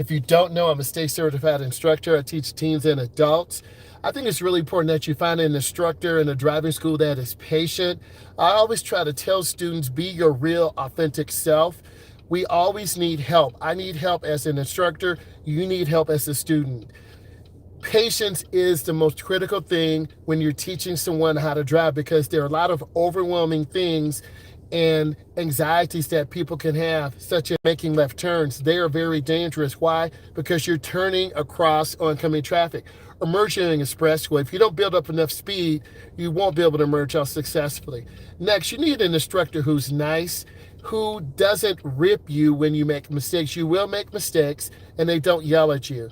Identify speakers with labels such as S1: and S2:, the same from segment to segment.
S1: If you don't know, I'm a state certified instructor. I teach teens and adults. I think it's really important that you find an instructor in a driving school that is patient. I always try to tell students, be your real, authentic self. We always need help. I need help as an instructor. You need help as a student. Patience is the most critical thing when you're teaching someone how to drive, because there are a lot of overwhelming things and anxieties that people can have, such as making left turns. They are very dangerous. Why? Because you're turning across oncoming traffic. Or merging an expressway. If you don't build up enough speed, you won't be able to merge out successfully. Next, you need an instructor who's nice, who doesn't rip you when you make mistakes. You will make mistakes, and they don't yell at you.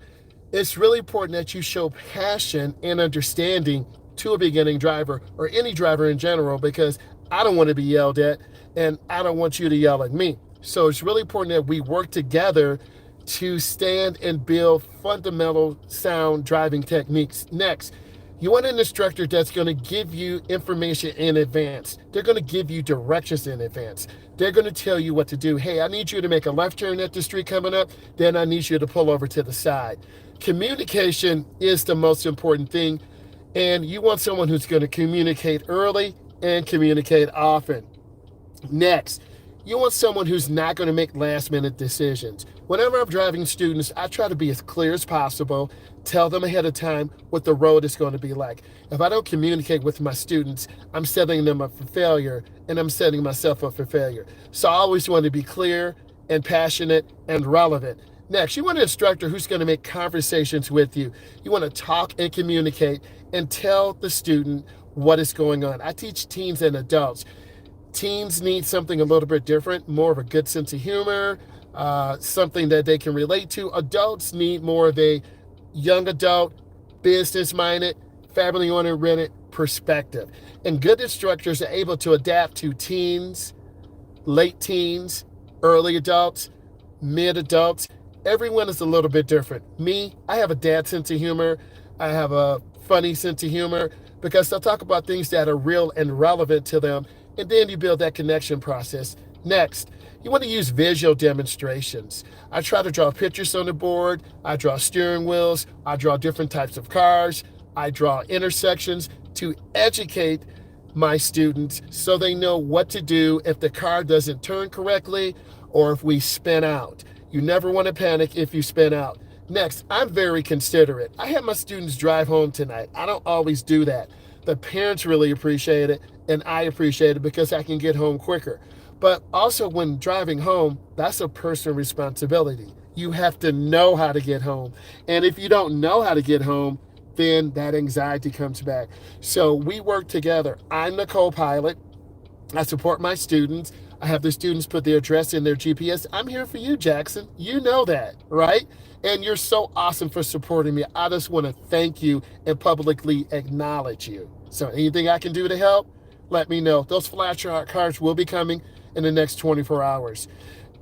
S1: It's really important that you show passion and understanding to a beginning driver, or any driver in general, because I don't want to be yelled at, and I don't want you to yell at me. So it's really important that we work together to stand and build fundamental sound driving techniques. Next, you want an instructor that's going to give you information in advance. They're going to give you directions in advance. They're going to tell you what to do. Hey, I need you to make a left turn at the street coming up. Then I need you to pull over to the side. Communication is the most important thing. And you want someone who's going to communicate early and communicate often. Next, you want someone who's not going to make last minute decisions. Whenever I'm driving students, I try to be as clear as possible, tell them ahead of time what the road is going to be like. If I don't communicate with my students, I'm setting them up for failure, and I'm setting myself up for failure. So I always want to be clear and passionate and relevant. Next, you want an instructor who's going to make conversations with you. You want to talk and communicate and tell the student what is going on. I teach teens and adults. Teens need something a little bit different, more of a good sense of humor, something that they can relate to. Adults need more of a young adult, business-minded, family-oriented perspective. And good instructors are able to adapt to teens, late teens, early adults, mid-adults. Everyone is a little bit different. Me, I have a dad sense of humor. I have a funny sense of humor, because they'll talk about things that are real and relevant to them, and then you build that connection process. Next, you want to use visual demonstrations. I try to draw pictures on the board. I draw steering wheels. I draw different types of cars. I draw intersections to educate my students so they know what to do if the car doesn't turn correctly or if we spin out. You never want to panic if you spin out. Next, I'm very considerate. I had my students drive home tonight. I don't always do that. The parents really appreciate it, and I appreciate it because I can get home quicker. But also, when driving home, that's a personal responsibility. You have to know how to get home. And if you don't know how to get home, then that anxiety comes back. So we work together. I'm the co-pilot. I support my students. I have the students put their address in their GPS. I'm here for you, Jackson. You know that, right? And you're so awesome for supporting me. I just want to thank you and publicly acknowledge you. So anything I can do to help, let me know. Those flash cards will be coming in the next 24 hours.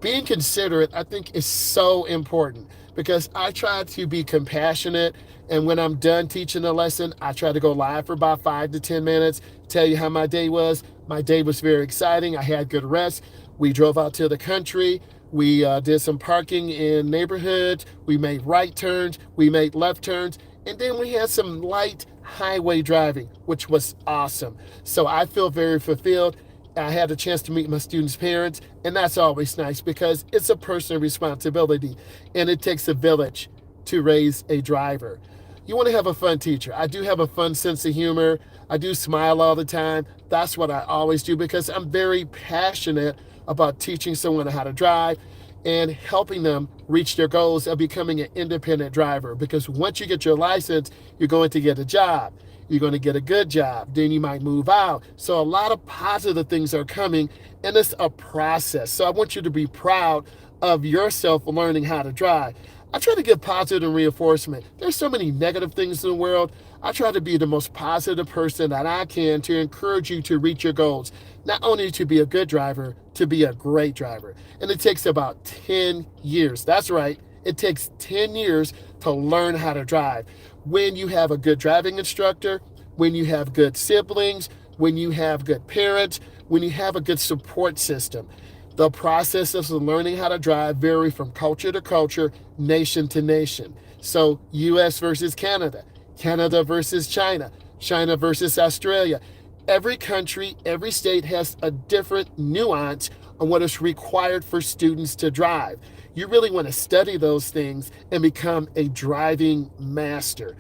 S1: Being considerate, I think, is so important, because I try to be compassionate. And when I'm done teaching a lesson, I try to go live for about 5 to 10 minutes, tell you how my day was. My day was very exciting. I had good rest. We drove out to the country. We did some parking in neighborhoods. We made right turns. We made left turns. And then we had some light highway driving, which was awesome. So I feel very fulfilled. I had a chance to meet my students' parents, and that's always nice, because it's a personal responsibility, and it takes a village to raise a driver. You want to have a fun teacher. I do have a fun sense of humor. I do smile all the time. That's what I always do, because I'm very passionate about teaching someone how to drive and helping them reach their goals of becoming an independent driver. Because once you get your license, you're going to get a job. You're going to get a good job. Then you might move out. So a lot of positive things are coming, and it's a process. So I want you to be proud of yourself learning how to drive. I try to give positive reinforcement. There's so many negative things in the world. I try to be the most positive person that I can to encourage you to reach your goals. Not only to be a good driver, to be a great driver. And it takes about 10 years. That's right. It takes 10 years to learn how to drive. When you have a good driving instructor, when you have good siblings, when you have good parents, when you have a good support system. The processes of learning how to drive vary from culture to culture, nation to nation. So, US versus Canada, Canada versus China, China versus Australia. Every country, every state has a different nuance on what is required for students to drive. You really want to study those things and become a driving master.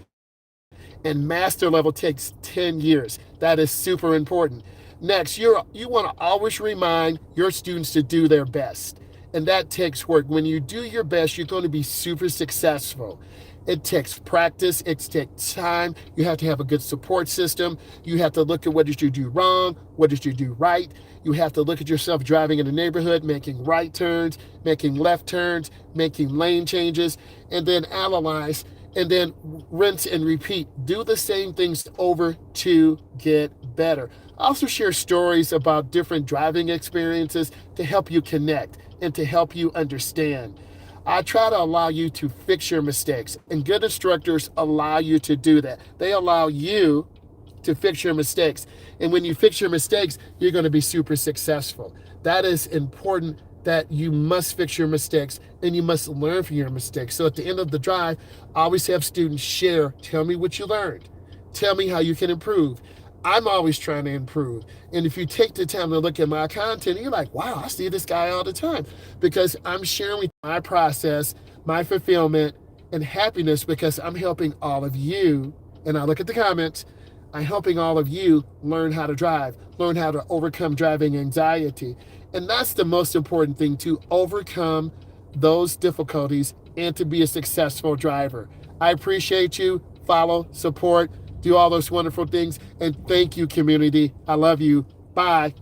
S1: And master level takes 10 years. That is super important. Next, you want to always remind your students to do their best. And that takes work. When you do your best, you're going to be super successful. It takes practice, it takes time. You have to have a good support system. You have to look at what did you do wrong, what did you do right. You have to look at yourself driving in the neighborhood, making right turns, making left turns, making lane changes, and then analyze and then rinse and repeat. Do the same things over to get better. I also share stories about different driving experiences to help you connect and to help you understand. I try to allow you to fix your mistakes, and good instructors allow you to do that. They allow you to fix your mistakes. And when you fix your mistakes, you're going to be super successful. That is important, that you must fix your mistakes and you must learn from your mistakes. So at the end of the drive, I always have students share, tell me what you learned. Tell me how you can improve. I'm always trying to improve. And if you take the time to look at my content, you're like, wow, I see this guy all the time, because I'm sharing my process, my fulfillment, and happiness, because I'm helping all of you. And I look at the comments, I'm helping all of you learn how to drive, learn how to overcome driving anxiety. And that's the most important thing, to overcome those difficulties and to be a successful driver. I appreciate you. Follow, support, do all those wonderful things. And thank you, community. I love you. Bye.